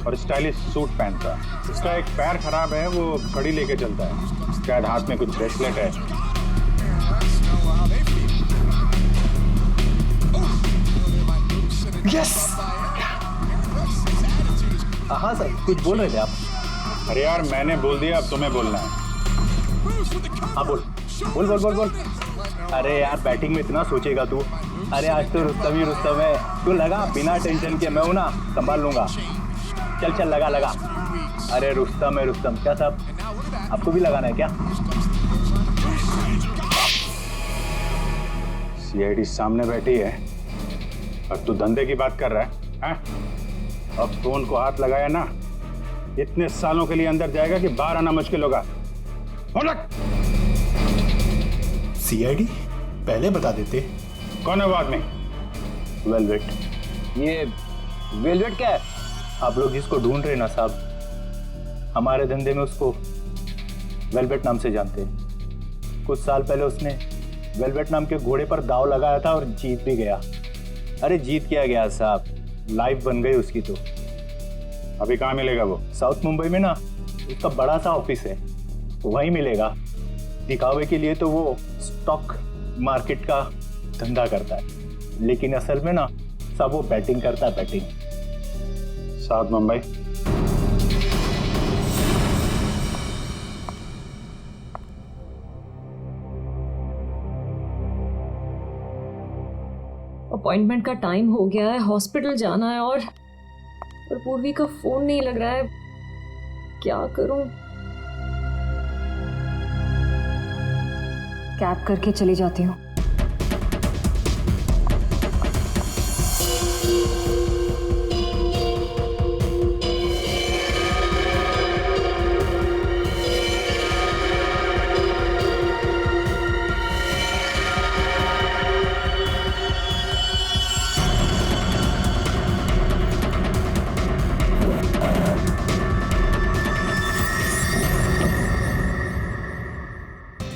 और stylish suit पहनता है। उसका एक पैर खराब है, वो घड़ी लेके चलता है, शायद हाथ में कुछ ब्रेसलेट है। यस। हाँ सर, कुछ बोल रहे थे आप? अरे यार मैंने बोल दिया, अब तुम्हें बोलना है। हाँ बोल बोल बोल बोल बोल। अरे यार बैटिंग में इतना सोचेगा तू? अरे आज तो रुस्तम ही रुस्तम है, तू लगा बिना टेंशन के, मैं हूं ना, संभाल लूंगा। चल चल लगा लगा। अरे रुस्तम है रुस्तम, क्या साहब आपको भी लगाना है क्या? सीआईडी सामने बैठी है और तू धंधे की बात कर रहा है, हैं? अब फोन को हाथ लगाया ना, इतने सालों के लिए अंदर जाएगा कि बाहर आना मुश्किल होगा। सीआईडी पहले बता देते। कौन है वो आदमी? वेलवेट। ये वेलवेट क्या है? आप लोग जिसको ढूंढ रहे हैं ना साहब, हमारे धंधे में उसको वेलवेट नाम से जानते हैं। कुछ साल पहले उसने वेलवेट नाम के घोड़े पर दांव लगाया था और जीत भी गया। अरे जीत क्या गया साहब, लाइफ बन गई उसकी। तो अभी कहाँ मिलेगा वो? साउथ मुंबई में ना उसका बड़ा सा ऑफिस है, वहीं मिलेगा। दिखावे के लिए तो वो स्टॉक मार्केट का धंधा करता है, लेकिन असल में ना सब वो बैटिंग करता है, बैटिंग। साउथ मुंबई। अपॉइंटमेंट का टाइम हो गया है, हॉस्पिटल जाना है और पूर्वी का फोन नहीं लग रहा है, क्या करूं? कैब करके चली जाती हूँ।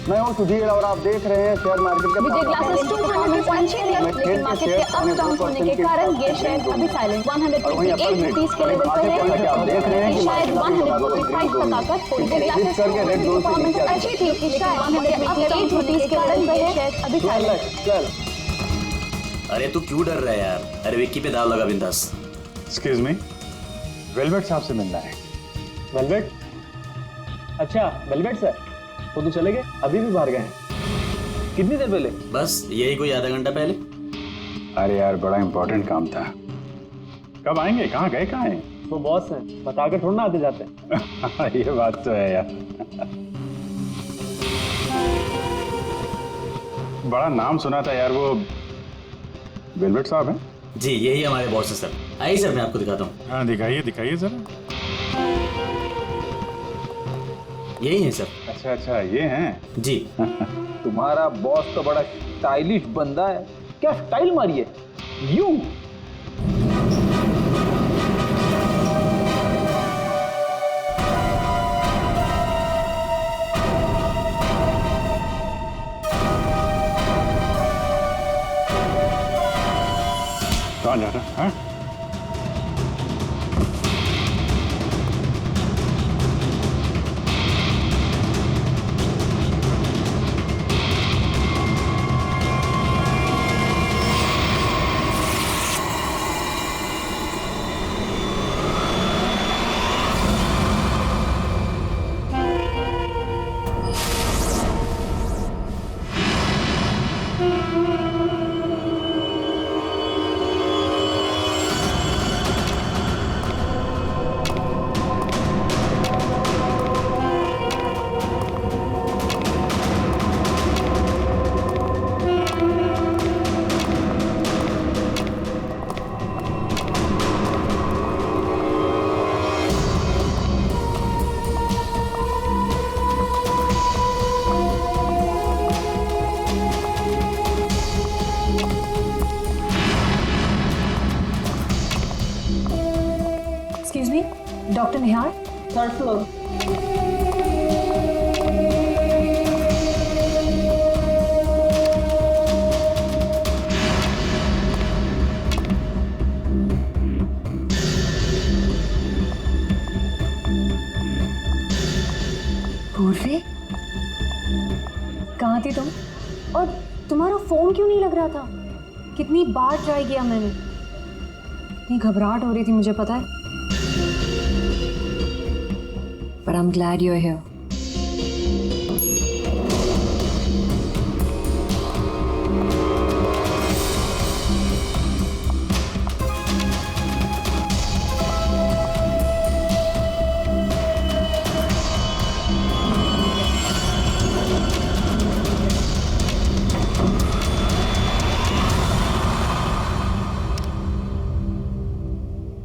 मैं हूँ सुधीर और आप देख रहे हैं शेयर मार्केट के विजय ग्लासेस 200.6 लेकिन मार्केट के अप डाउन होने के कारण ये शेयर अभी साइलेंट 158 रुपीस के लेवल पर है। आप देख रहे हैं कि शायद 145 तक आकर विजय ग्लासेस की परफॉर्मेंस अच्छी थी कि शायद 158 रुपीस के लेवल पर है, शेयर अभी साइलेंट। अरे तू क्यों डर रहा है यार? अरे विक्की पे दाव लगा बिंदास। एक्सक्यूज मी, वेलवेट साहब से मिलना है। वेलवेट? अच्छा वेलवेट सर, वो तो चले गए, अभी भी बाहर गए हैं। कितनी देर पहले? बस यही कोई आधा घंटा पहले। अरे यार बड़ा इंपॉर्टेंट काम था। कब आएंगे? कहाँ गए? कहाँ हैं? वो बॉस हैं, बताकर थोड़ा ना आते जाते हैं। ये बात तो है यार। बड़ा नाम सुना था यार, वो वेलवेट साहब हैं? जी यही हमारे बॉस है सर। आइए सर मैं आपको दिखाता हूँ। हाँ दिखाइए दिखाइए जरा। यही है सर। अच्छा अच्छा ये हैं? जी। तुम्हारा बॉस तो बड़ा स्टाइलिश बंदा है, क्या स्टाइल मारी है यू। कहाँ जा रहा है? डॉक्टर निहार, थर्ड फ्लोर। पूर्वी, कहाँ थी तुम? और तुम्हारा फोन क्यों नहीं लग रहा था? कितनी बार ट्राई किया मैंने, इतनी घबराहट हो रही थी मुझे पता है। But I'm glad you're here.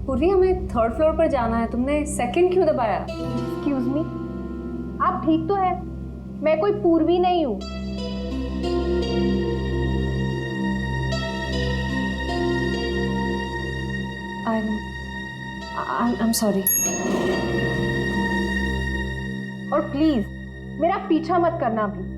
पूर्वी, हमें थर्ड फ्लोर पर जाना है, तुमने सेकंड क्यों दबाया? एक्सक्यूज मी, आप ठीक तो है? मैं कोई पूर्वी नहीं हूँ। I'm sorry. और प्लीज मेरा पीछा मत करना भी।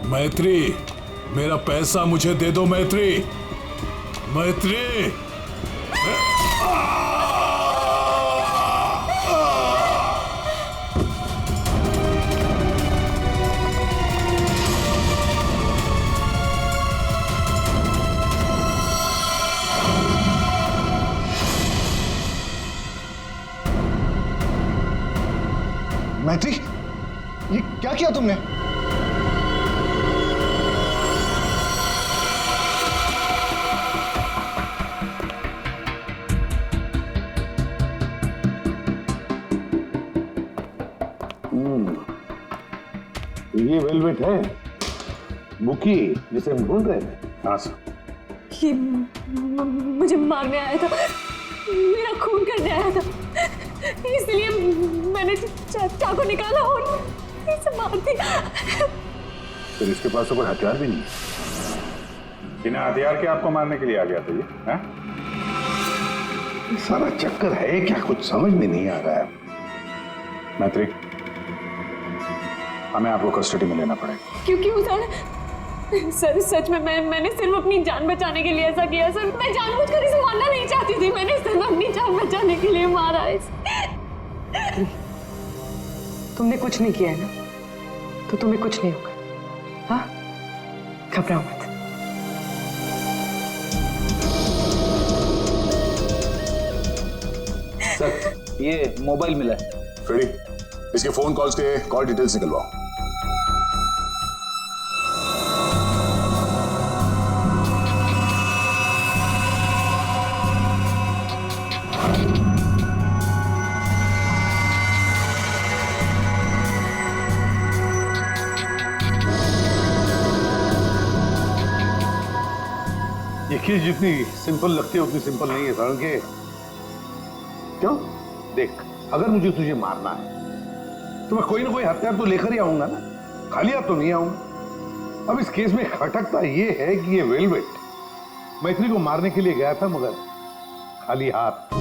मैत्री, मेरा पैसा मुझे दे दो मैत्री। मैत्री, मैत्री, ये क्या किया तुमने? ये वेलवेट है, बुकी, जिसे हम ढूंढ रहे थे। हाँ सर। ये मुझे मारने आया था, मेरा खून करने आया था, इसलिए मैंने चाकू निकाला और इसे मार दिया। फिर इसके पास तो कोई हथियार भी नहीं है। बिना हथियार के आपको मारने के लिए आ गया था ये, हाँ? सारा चक्कर है क्या, कुछ समझ में नहीं आ रहा है। मैत्री, हमें आपको कस्टडी में लेना पड़ेगा। क्योंकि सर सच में मैंने सिर्फ अपनी जान बचाने के लिए ऐसा किया सर। मैं जानबूझकर इसे मारना नहीं चाहती थी, मैंने सिर्फ अपनी जान बचाने के लिए मारा है। तुमने कुछ नहीं किया है ना, तो तुम्हें कुछ नहीं होगा। हाँ, घबराओ मत। सर, ये मोबाइल मिला है। फ्रेडी, इसके फोन कॉल्स के कॉल डिटेल्स निकलवाओ। ये चीज जितनी सिंपल लगती है उतनी सिंपल नहीं है कारण के क्यों? देख, अगर मुझे तुझे मारना है तो मैं कोई ना कोई हथियार तो लेकर ही आऊंगा ना, खाली हाथ तो नहीं आऊंगा। अब इस केस में खटकता ये है कि ये वेलवेट मैत्री को मारने के लिए गया था मगर खाली हाथ।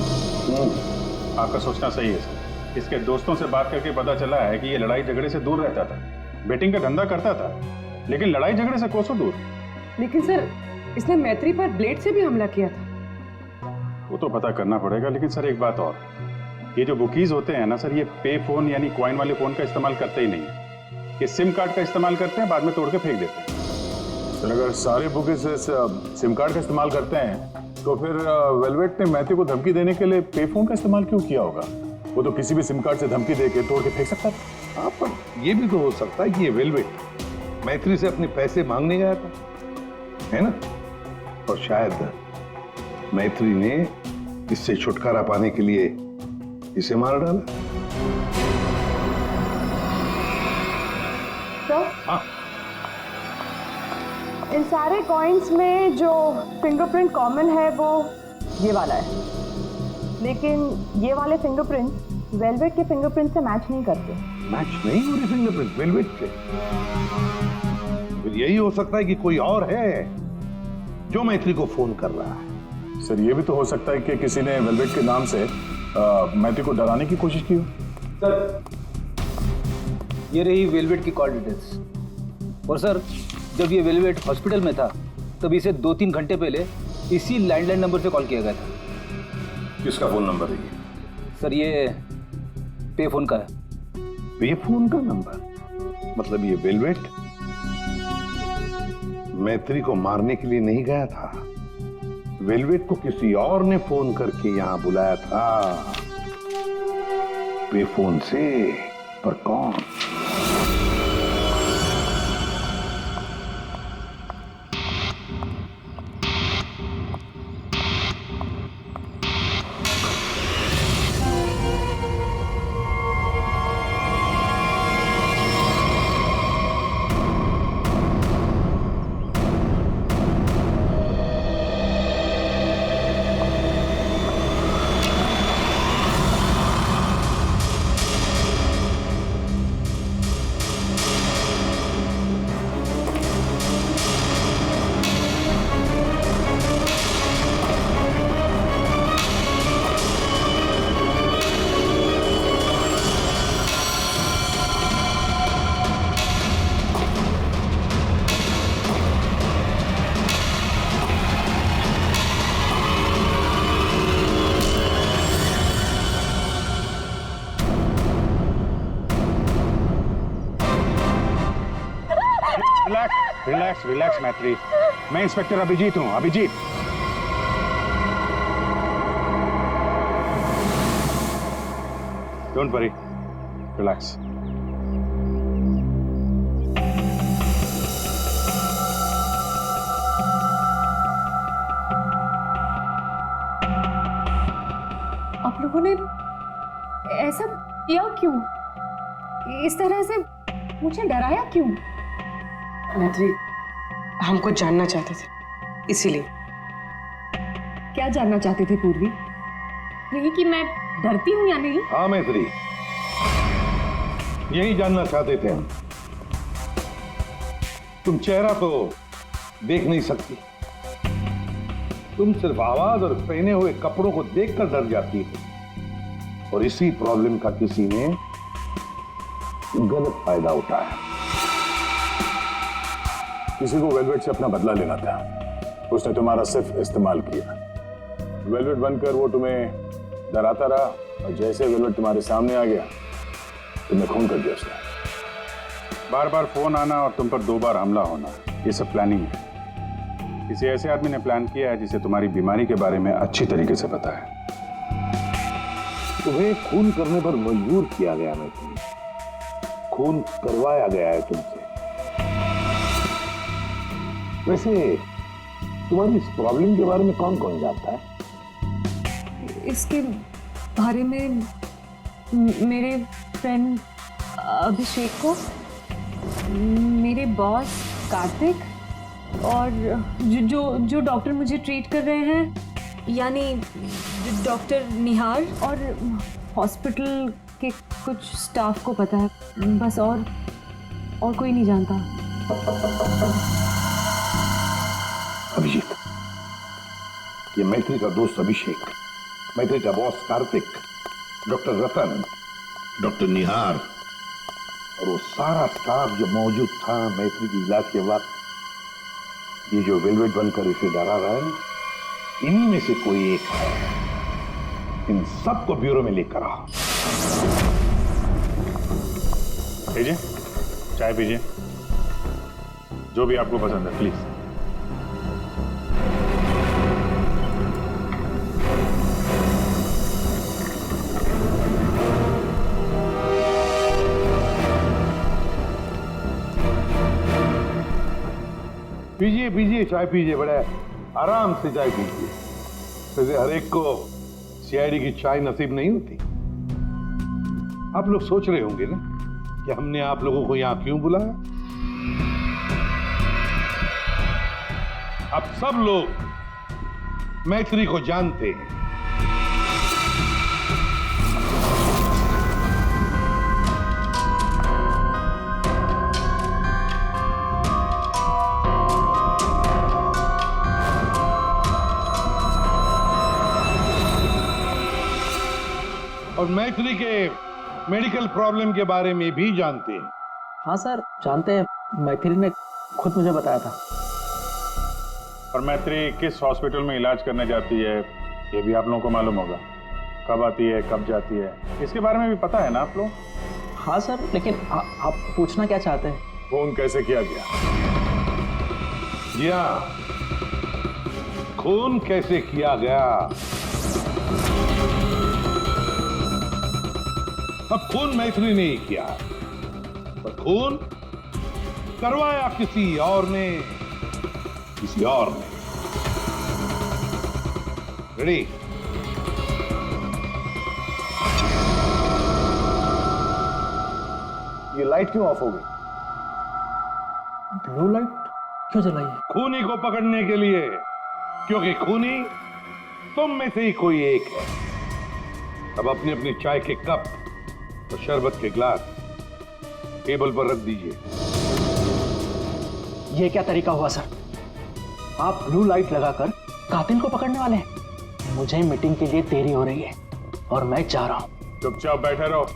आपका सोचना सही है सर। इसके दोस्तों से बात करके पता चला है कि ये लड़ाई झगड़े से दूर रहता था, बेटिंग का धंधा करता था, लेकिन लड़ाई झगड़े से कोसों दूर। लेकिन सर, इसने मैत्री पर ब्लेड से भी हमला किया था। वो तो पता करना पड़ेगा, लेकिन सर एक बात और, ये जो बुकीज होते हैं ना सर, ये पे फोन यानी कॉइन वाले फोन का इस्तेमाल करते ही नहीं है। कि सिम कार्ड का इस्तेमाल करते हैं, बाद में तोड़ के फेंक देते हैं। सर अगर सारे बुके से सिम कार्ड का इस्तेमाल करते हैं तो फिर वेलवेट ने मैथ्यू को धमकी देने के लिए पे फोन का इस्तेमाल क्यों किया होगा? वो तो किसी भी सिम कार्ड से धमकी देके तोड़ के फेंक सकता था। हाँ, पर ये भी तो हो सकता है कि ये वेलवेट मैत्री से अपने पैसे मांगने गया था, है ना? और शायद मैत्री ने इससे छुटकारा पाने के लिए इसे मार डाला। तो हाँ, इन सारे कॉइन्स में जो फिंगरप्रिंट कॉमन है वो ये वाला है, लेकिन ये वाले फिंगरप्रिंट वेलवेट के फिंगरप्रिंट से मैच नहीं करते। मैच नहीं हो रहे फिंगरप्रिंट वेलवेट से। फिर यही हो सकता है कि कोई और है जो मैत्री को फोन कर रहा है। सर ये भी तो हो सकता है कि किसी ने वेलवेट के नाम से मैथ्यू को डराने की कोशिश की हो। सर ये रही वेलवेट की कॉल डिटेल्स। और सर जब ये वेलवेट हॉस्पिटल में था तब इसे 2-3 घंटे पहले इसी लैंडलाइन नंबर से कॉल किया गया था। किसका फोन नंबर है ये? सर ये पे फोन का है। पे फोन का नंबर? मतलब ये वेलवेट मैत्री को मारने के लिए नहीं गया था, वेलवेट को किसी और ने फोन करके यहां बुलाया था पे फोन से। पर कौन? रिलैक्स रिलैक्स मैत्री, मैं इंस्पेक्टर अभिजीत हूं। Abhijeet, don't worry, relax. आप लोगों ने ऐसा किया क्यों? इस तरह से मुझे डराया क्यों? मैत्री हमको जानना चाहते थे, इसीलिए। क्या जानना चाहते थे पूर्वी? यही कि मैं डरती हूं या नहीं? हाँ मैत्री, यही जानना चाहते थे हम। तुम चेहरा तो देख नहीं सकती, तुम सिर्फ आवाज और पहने हुए कपड़ों को देखकर डर जाती हो। और इसी प्रॉब्लम का किसी ने गलत फायदा उठाया। किसी को वेलवेट से अपना बदला लेना था, उसने तुम्हारा सिर्फ इस्तेमाल किया। वेलवेट बनकर वो तुम्हें डराता रहा और जैसे वेलवेट तुम्हारे सामने आ गया तुम्हें खून कर दिया उसने। बार बार फोन आना और तुम पर 2 बार हमला होना, ये सब प्लानिंग है। किसी ऐसे आदमी ने प्लान किया है जिसे तुम्हारी बीमारी के बारे में अच्छी तरीके से पता है। तुम्हें खून करने पर मजबूर किया गया मैत्री, खून करवाया गया है तुमसे। वैसे तुम्हारी इस प्रॉब्लम के बारे में कौन कौन जानता है? इसके बारे में मेरे फ्रेंड अभिषेक को, मेरे बॉस कार्तिक और जो डॉक्टर मुझे ट्रीट कर रहे हैं यानी डॉक्टर निहार, और हॉस्पिटल के कुछ स्टाफ को पता है बस। और कोई नहीं जानता। अभिजीत, ये मैत्री का दोस्त अभिषेक, मैत्री का बॉस कार्तिक, डॉक्टर रतन, डॉक्टर निहार और वो सारा स्टाफ जो मौजूद था मैत्री की इलाज के वक्त, ये जो वेलवेट बनकर इसे डरा रहा है ना, इन्हीं में से कोई एक है। इन सबको ब्यूरो में लेकर आओ। भेजे? चाय पीजिए, जो भी आपको पसंद है प्लीज। पीजिए पीजिए, चाय पीजिए, बड़ा आराम से चाय पीजिए। वैसे हर एक को सीआईडी की चाय नसीब नहीं होती। आप लोग सोच रहे होंगे ना कि हमने आप लोगों को यहां क्यों बुलाया। आप सब लोग मैत्री को जानते हैं। और मैत्री के मेडिकल प्रॉब्लम के बारे में भी जानते हैं। हाँ सर, जानते हैं, मैथिली ने खुद मुझे बताया था। और मैत्री किस हॉस्पिटल में इलाज करने जाती है ये भी आप लोगों को मालूम होगा। कब आती है, कब जाती है, इसके बारे में भी पता है ना आप लोग? हाँ सर, लेकिन आप पूछना क्या चाहते हैं? फोन कैसे किया गया? जी हाँ, खून कैसे किया गया। अब खून मैत्री ने ही किया, पर खून करवाया किसी और ने, किसी और ने। रेडी? ये लाइट क्यों ऑफ हो गई? ब्लू लाइट क्यों जलाई है? खूनी को पकड़ने के लिए, क्योंकि खूनी तुम में से ही कोई एक है। अब अपनी अपनी चाय के कप और शरबत के ग्लास टेबल पर रख दीजिए। ये क्या तरीका हुआ सर? आप ब्लू लाइट लगाकर कातिल को पकड़ने वाले हैं? मुझे मीटिंग के लिए देरी हो रही है और मैं जा रहा हूं। चुपचाप बैठे रहो,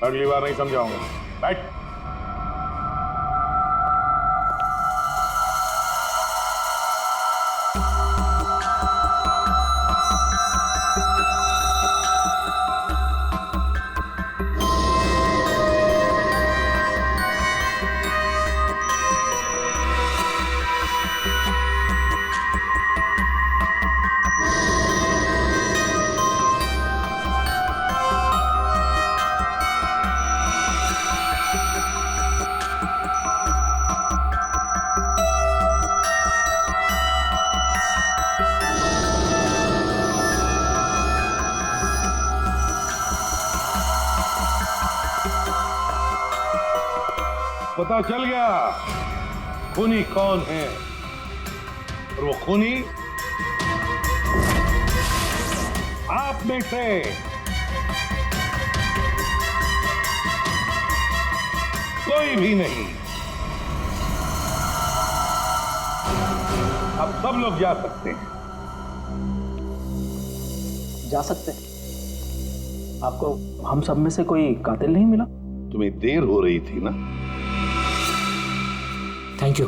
अगली बार नहीं समझाऊंगा। बैठ। पता चल गया खूनी कौन है, और वो खूनी आप में से कोई भी नहीं। अब सब लोग जा सकते हैं। जा सकते हैं? आपको हम सब में से कोई कातिल नहीं मिला? तुम्हें देर हो रही थी ना। Thank you.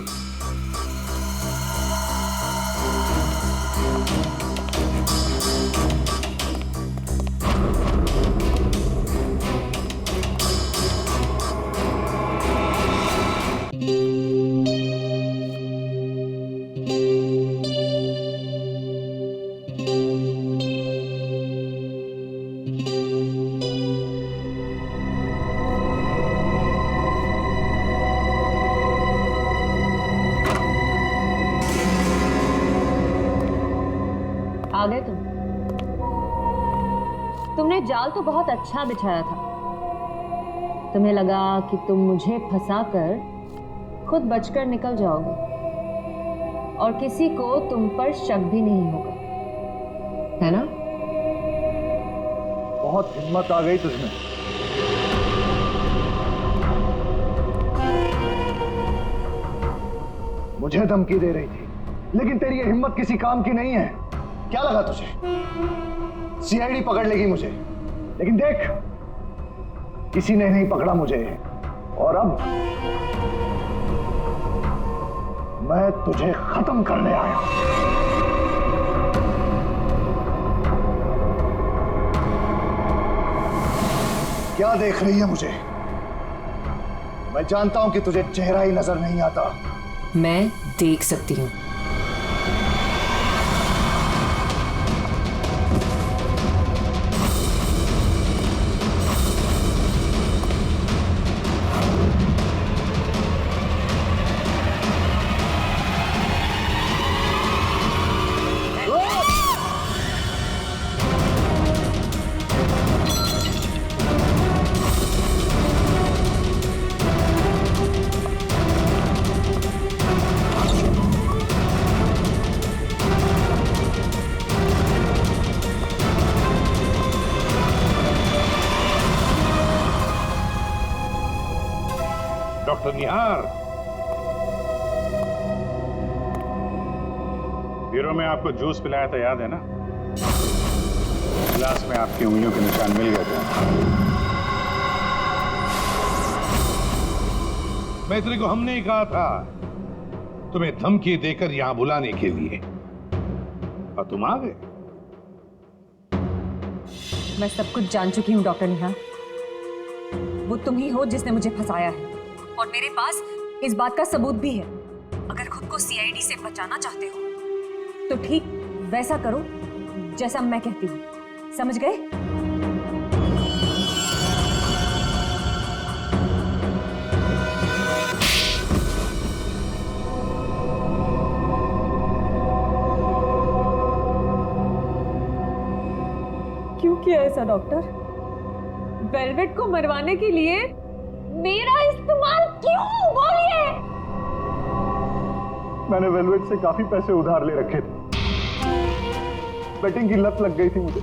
आ गए तुमने जाल तो बहुत अच्छा बिछाया था। तुम्हें लगा कि तुम मुझे फंसाकर खुद बचकर निकल जाओगे और किसी को तुम पर शक भी नहीं होगा, है ना? बहुत हिम्मत आ गई तुझमें। मुझे धमकी दे रही थी, लेकिन तेरी ये हिम्मत किसी काम की नहीं है। क्या लगा तुझे सीआईडी पकड़ लेगी मुझे? लेकिन देख, किसी ने नहीं पकड़ा मुझे, और अब मैं तुझे खत्म करने आया हूं। क्या देख रही है मुझे? मैं जानता हूं कि तुझे चेहरा ही नजर नहीं आता। मैं देख सकती हूँ। डॉक्टर निहार, ब्यूरो में आपको जूस पिलाया था, याद है ना? गिलास में आपकी उंगलियों के निशान मिल गए थे। मैत्री को हमने ही कहा था तुम्हें धमकी देकर यहां बुलाने के लिए, और तुम आ गए। मैं सब कुछ जान चुकी हूँ डॉक्टर निहार। वो तुम ही हो जिसने मुझे फंसाया है, और मेरे पास इस बात का सबूत भी है। अगर खुद को सीआईडी से बचाना चाहते हो तो ठीक वैसा करो जैसा मैं कहती हूँ, समझ गए? क्यों किया ऐसा डॉक्टर? वेलवेट को मरवाने के लिए मेरा इस्तेमाल क्यों? बोलिए। मैंने वेलवेट से काफी पैसे उधार ले रखे थे। बेटिंग की लत लग गई थी मुझे,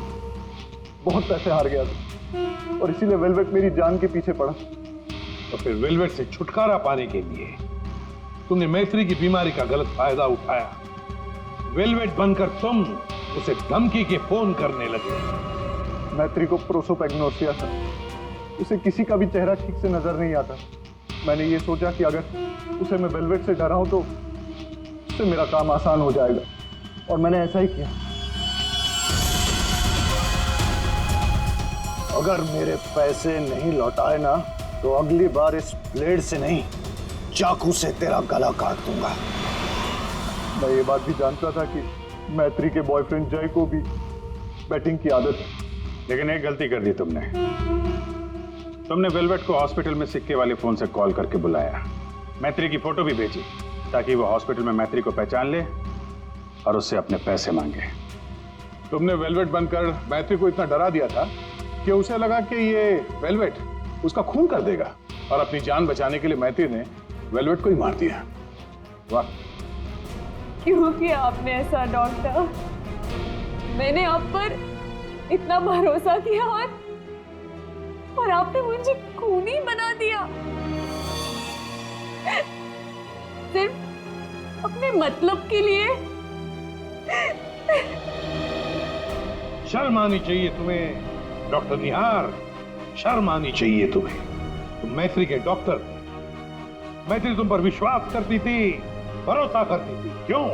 बहुत पैसे हार गया था, और इसीलिए वेलवेट मेरी जान के पीछे पड़ा। तो फिर वेलवेट से छुटकारा पाने के लिए तुमने मैत्री की बीमारी का गलत फायदा उठाया। वेलवेट बनकर तुम उसे धमकी के फोन करने लगे। मैत्री को प्रोसोपैग्नोसिया था, उसे किसी का भी चेहरा ठीक से नजर नहीं आता। मैंने ये सोचा कि अगर उसे मैं वेलवेट से डराऊं तो उससे मेरा काम आसान हो जाएगा, और मैंने ऐसा ही किया। अगर मेरे पैसे नहीं लौटाए ना तो अगली बार इस ब्लेड से नहीं, चाकू से तेरा गला काट दूंगा। मैं ये बात भी जानता था कि मैत्री के बॉयफ्रेंड जय को भी बैटिंग की आदत है, लेकिन एक गलती कर दी तुमने। तुमने वेलवेट को हॉस्पिटल में सिक्के वाले फोन से कॉल करके बुलाया, मैत्री की फोटो भी भेजी ताकि वो हॉस्पिटल में मैत्री को पहचान ले और उससे अपने पैसे मांगे। तुमने वेलवेट बनकर मैत्री को इतना डरा दिया था कि उसे लगा कि ये वेलवेट उसका खून कर देगा, और अपनी जान बचाने के लिए मैत्री ने वेलवेट को ही मार दिया। वाह! क्यों किया आपने ऐसा डॉक्टर? मैंने आप पर इतना भरोसा किया और आपने मुझे खूनी बना दिया, सिर्फ अपने मतलब के लिए। शर्म आनी चाहिए तुम्हें डॉक्टर निहार, शर्म आनी चाहिए तुम्हें। तुम मैत्री के डॉक्टर थे, मैत्री तुम पर विश्वास करती थी, भरोसा करती थी। क्यों?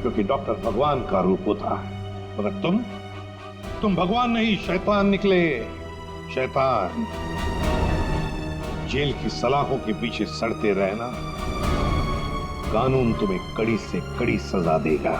क्योंकि डॉक्टर भगवान का रूप होता है, मगर तुम भगवान नहीं, शैतान निकले। शैतान। जेल की सलाखों के पीछे सड़ते रहना, कानून तुम्हें कड़ी से कड़ी सजा देगा।